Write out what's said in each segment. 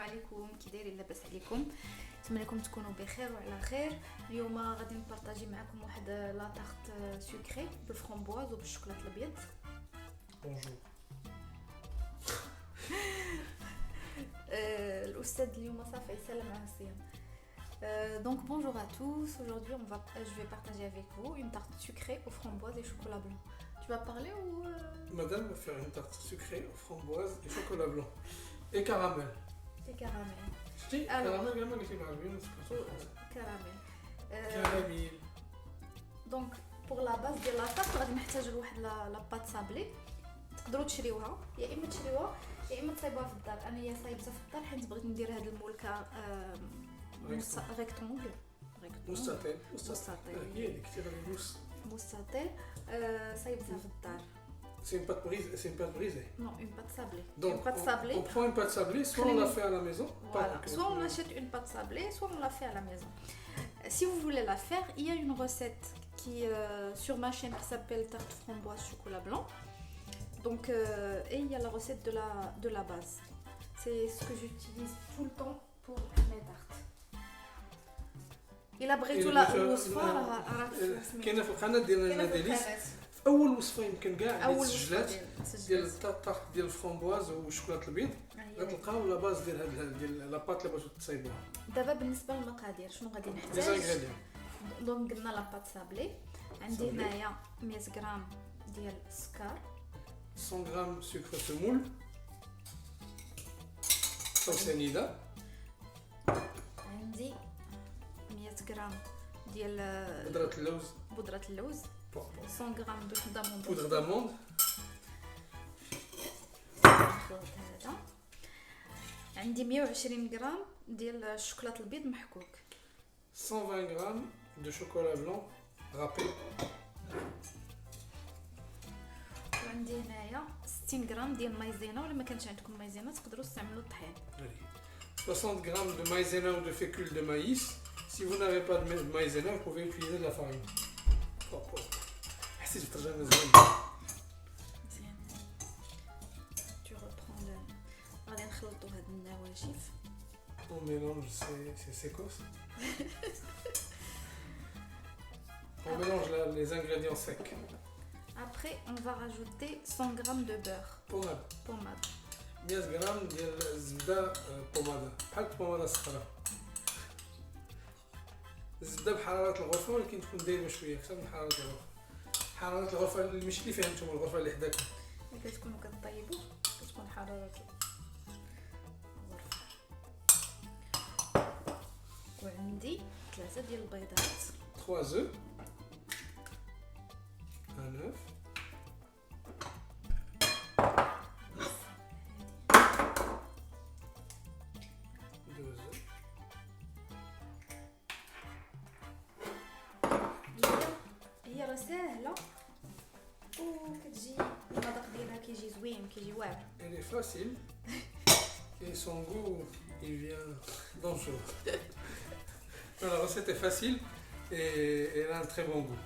عليكم كي دايرين لاباس عليكم نتمنى لكم تكونوا بخير وعلى خير. اليوم غادي نبارطاجي معكم واحد لا تارت سكري بالفرامبواز وبالشوكولاط الابيض. بونجور. الاستاذ اليوم صافي يسلم على الصيام. Donc bonjour à tous, aujourd'hui je vais partager avec vous une tarte sucrée aux framboises et chocolat blanc. Tu vas parler ou Madame va faire une tarte sucrée aux framboises et chocolat blanc. Et caramel. Et caramel. Je dis caramel, caramel, caramel. Caramel. Donc pour la base ديال لا طارت غادي نحتاج لواحد لا بات سابلي. تقدروا تشريوها يا اما تشريوها يا اما تصايبوها في الدار. انا هي صايبتها في الدار حيت بغيت ندير هذا المولكه ريكتونغل مستطيل. هي اللي كثير الموس. مستطيل صايبتها في الدار. C'est une pâte brisée. Non, une pâte sablée. Donc, une pâte sablée. On prend une pâte sablée, soit on la fait à la maison. Voilà. Soit on achète une pâte sablée, soit on la fait à la maison. Si vous voulez la faire, il y a une recette qui sur ma chaîne qui s'appelle tarte framboise chocolat blanc. Donc, et il y a la recette de la base. C'est ce que j'utilise tout le temps pour mes tartes. Il a brûlé la الوصفة راه كاينه في القناه ديالنا ديليس. في اول وصفه يمكن كاع اللي سجلات ديال الطاط ديال الفرامبواز والشوكولاط البيض غتلقاو لا باز ديال هاد ديال لا بات اللي بغيتو تصايبوها. دابا بالنسبه للمقادير شنو غادي نحتاج؟ ليزانغريديون. دونك قلنا لا بات سابلي. عندي هنايا 100 غرام ديال السكر، 100 غرام سكر سمول او سنيده. عندي 100 غرام ديال بودرة اللوز 100 غرام بودرة d'amande. هذا عندي 120 غرام ديال الشوكولاط البيض محكوك، 120 غرام de chocolat blanc râpé. وعندي هنايا 60 غرام ديال المايزينا، ولا ما كانش عندكم مايزينا تقدروا تستعملوا الطحين. 60 grammes de maïzena ou de fécule de maïs. Si vous n'avez pas de maïzena, vous pouvez utiliser de la farine. حسيت بالترجمة زوين. مزيان. Tu reprends le. غادي نخلطوا هاد النواشف. On mélange c'est sécos. On mélange les ingrédients secs. Après, on va rajouter 100 grammes de beurre. Pommade. 100 غرام ديال الزبده بوماده بحال البوماده الصفراء. الزبده بحراره الغرفه ولكن تكون دايبه شويه اكثر من حراره الغرفه. حراره الغرفه اللي ماشي اللي فيها نتوما الغرفه اللي حداكم. ملي كتكونوا كطيبوا كتكون حراره الغرفه. وعندي 3 ديال البيضات. 3 œufs. Un œuf. سهله وكتجي المذاق ديالها كيجي زوين كيجي واعر. Elle est facile et son goût il vient dangereux. La recette est facile et elle a un très bon goût.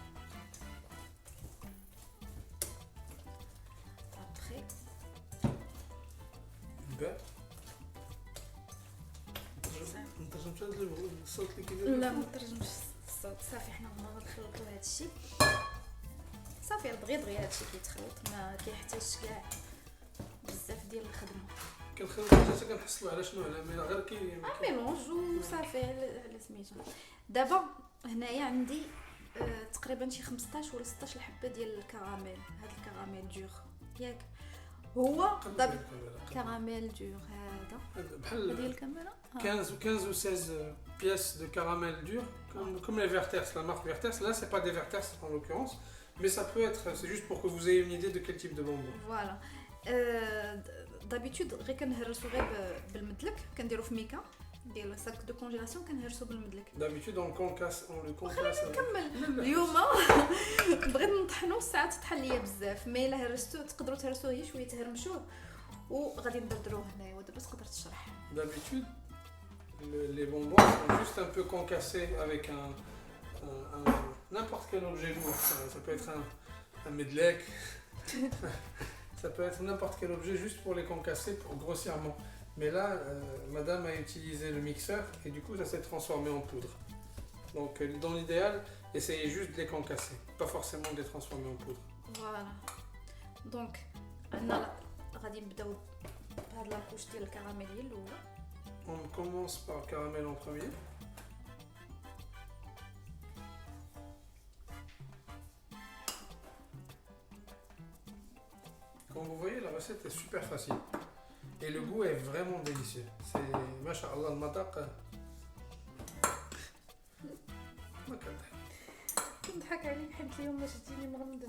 Après beurre. نترجمت هذا الصوت اللي كيدير. لا ما ترجمش الصوت صافي حنا غنخلطوا هذا الشيء صافي دغيا هذا الشيء كيتخلط ما كيحتاجش كاع بزاف ديال الخدمه. كنخلطوا حتى كنحصلوا على شنو على غير ميلونج وصافي على سميتو. دابا هنايا عندي تقريبا شي 15 ولا 16 حبه ديال الكراميل. هذا الكراميل دور ياك هو كراميل دور هذا بحال ديال الكاميرا 15 ou 16 pièces de caramel dur comme les Verters, la marque Verters. Là c'est pas des Verters en l'occurrence, mais ça peut être, c'est juste pour que vous ayez une idée de quel type de bonbon. Voilà. D'habitude غير كنهرسو غير بالمدلك كنديرو في ميكا ديال ساك دو كونجيلاسيون كنهرسو بالمدلك. D'habitude on le concasse خليني نكمل. اليوم بغيت نطحنو ساعات طحن ليا بزاف، مي الا هرستو تقدروا تهرسوه غير شويه تهرمشوه وغادي ندردروه هنايا ودابا تقدر تشرح. D'habitude les bonbons sont juste un peu concassés avec n'importe quel objet lourd. Ça peut être un medlek, ça peut être n'importe quel objet juste pour les concasser grossièrement. Mais là, madame a utilisé le mixeur et du coup, ça s'est transformé en poudre. Donc, dans l'idéal, essayez juste de les concasser, pas forcément de les transformer en poudre. Voilà. Donc, غادي نبداو بهاد لاكوش ديال الكراميل الاولى. On commence par le caramel en premier. Comme vous voyez, la recette est super facile. Et le goût est vraiment délicieux. C'est, masha'Allah, le mataq. ما كنضحك. كنضحك عليك حيت اليوم ما شفتيني مغمضه.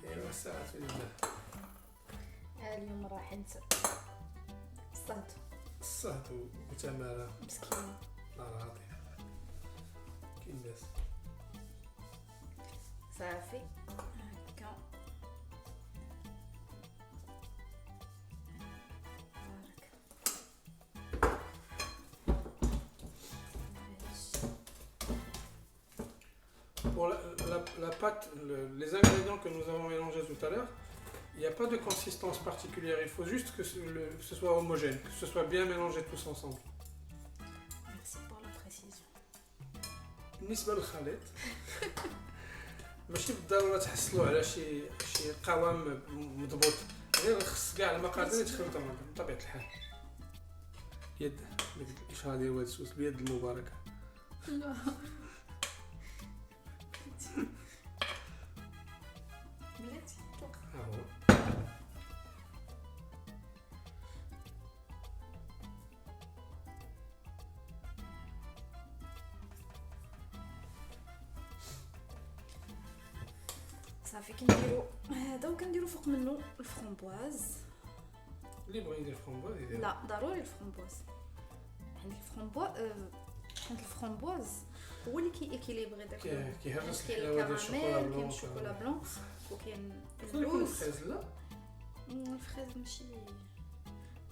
ايوا الساعة لله. اليوم راح ننسى. الصهد وتمارة. مسكينة. الله العظيم. كي الناس. صافي. هكا. Pour la pâte, les ingrédients que nous avons mélangés tout à l'heure, il n'y a pas de consistance particulière, il faut juste que ce soit homogène, que ce soit bien mélangé tous ensemble. Merci pour la précision. بالنسبة للخليط ماشي بالضرورة تحصلوا على شي قوام مضبوط، غير خص كاع المقادير يتخلطوا بطبيعة الحال. بيد الإشارة ديال واد السوس بيد المباركة. لا. بلاتي ها هو. صافي كنديرو هذا وكنديرو فوق منه الفرomboise. اللي بغى يدير فرomboise يدير. لا ضروري الفرomboise. عند الفرomboise هو اللي كيكيليبري داك كيهرس كاين الحلاوة ديال الشوكولا الكراميل، كاين بلون. الشوكولا بلون وكاين يكون اللوز. الفريز لا. الفريز ماشي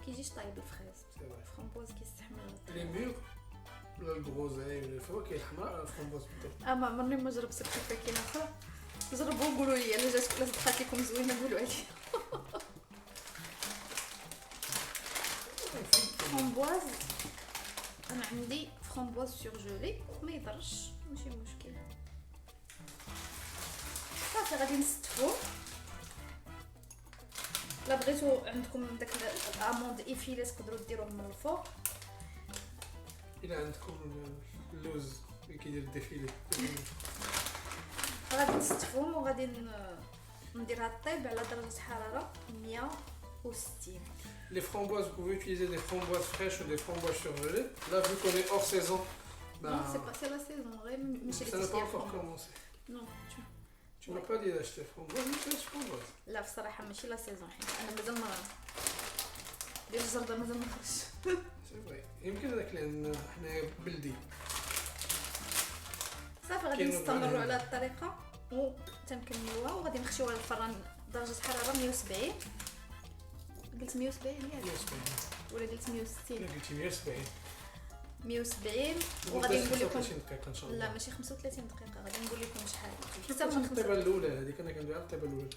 كيجيش طايب الفريز. سي فري. الفرomboise كيستحمل. لي ميغ ولا الكروزاي ولا الفواكه الحمراء الفرomboise بالضبط. اما عمرني ما جربت الفاكهه اخرى. جربوا وقولوا لي الا جاتكم ولا بقات لكم زوينه قولوا لي. فرomboise انا عندي فرomboise سورجولي ما يضرش ماشي مشكل. صافي غادي نستفو. لا بغيتو عندكم داك الاموند ايفيلي تقدروا ديروه من الفوق. إلا عندكم اللوز اللي كيدير الديفيلي. غادي نستفهم وغادي نديرها طيب على درجة حرارة 160. Les framboises, vous pouvez utiliser des framboises fraîches ou des framboises surgelées. Là, vu qu'on est hors saison, Non, c'est la saison. ça n'a pas encore commencé. Non, Tu m'as pas dit d'acheter framboises, mais tu achètes framboises. لا بصراحة ماشي لا سيزون حيت أنا مازال ما ديال الجردة مازال ما خرجش. سي فري. يمكن هذاك لأن حنايا بلدي. صافي غادي نستمروا على هذه الطريقة وتنكملوها وغادي نخشيوها للفران درجة حرارة 170. قلت 170 ياك 170. ولا قلت 160؟ لا قلتي 170. 170 وغادي نقول لكم 35 دقيقة إن شاء الله. لا ماشي 35 دقيقة غادي نقول لكم شحال. حتى من الطيبة الأولى هذيك أنا كندير الطيبة الأولى.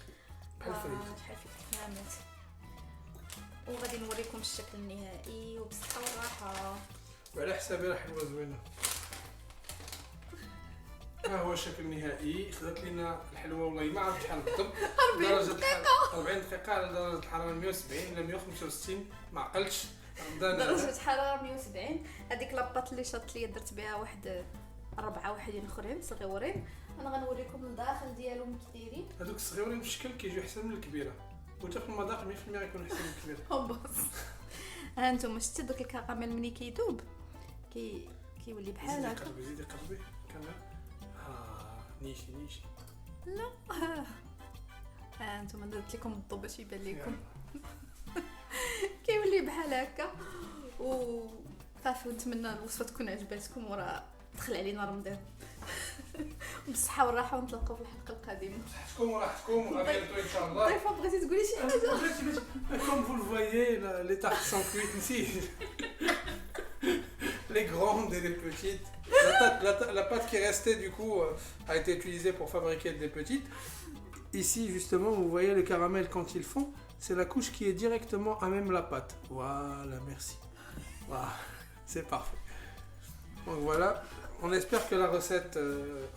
بحال فريت. شحال فيك نعمت. وغادي نوريكم الشكل النهائي وبالصحة والراحة. وعلى حسابي راه حلوة زوينة. ها هو الشكل النهائي. خدات لينا الحلوة والله ما عرفت شحال بالضبط. 40 دقيقة. 40 دقيقة على درجة الحرارة 170 ولا 165 ما عقلتش. درجة حرارة 170. هذيك لاباط اللي شاط ليا درت بها واحد 4 وحدين اخرين صغيورين. انا غنوريكم الداخل ديالهم كي دايرين. هذوك الصغيورين في الشكل كيجيو احسن من الكبيرة. وحتى في المذاق 100% غيكون احسن من الكبيرة. بص ها انتم شفتوا دوك الكراميل ملي كيذوب كيولي بحال هكا. زيدي قربي كمان. نيشي لا ها انتم درت لكم الضو باش يبان لكم. كيولي بحال هكا وصافي. ونتمنى الوصفه تكون عجباتكم وراه دخل علينا رمضان. بالصحه والراحه ونتلاقاو في الحلقه القادمه. صحتكم وراحتكم وابيضوا ان شاء الله. ضيفه بغيتي تقولي شي حاجه؟ Comme vous le voyez, les tartes sont cuites ici. Les grandes et les petites. La pâte qui est restée du coup a été utilisée pour fabriquer des petites. Ici justement vous voyez les caramels quand ils font, c'est la couche qui est directement à même la pâte. Voilà, merci. Voilà, c'est parfait. Donc voilà, on espère que la recette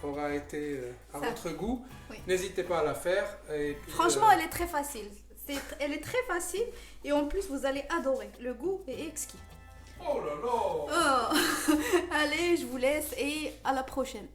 aura été à votre goût. Oui. N'hésitez pas à la faire. Et puis, franchement, elle est très facile. Elle est très facile et en plus, vous allez adorer. Le goût est exquis. Oh là là! Oh. Allez, je vous laisse et à la prochaine.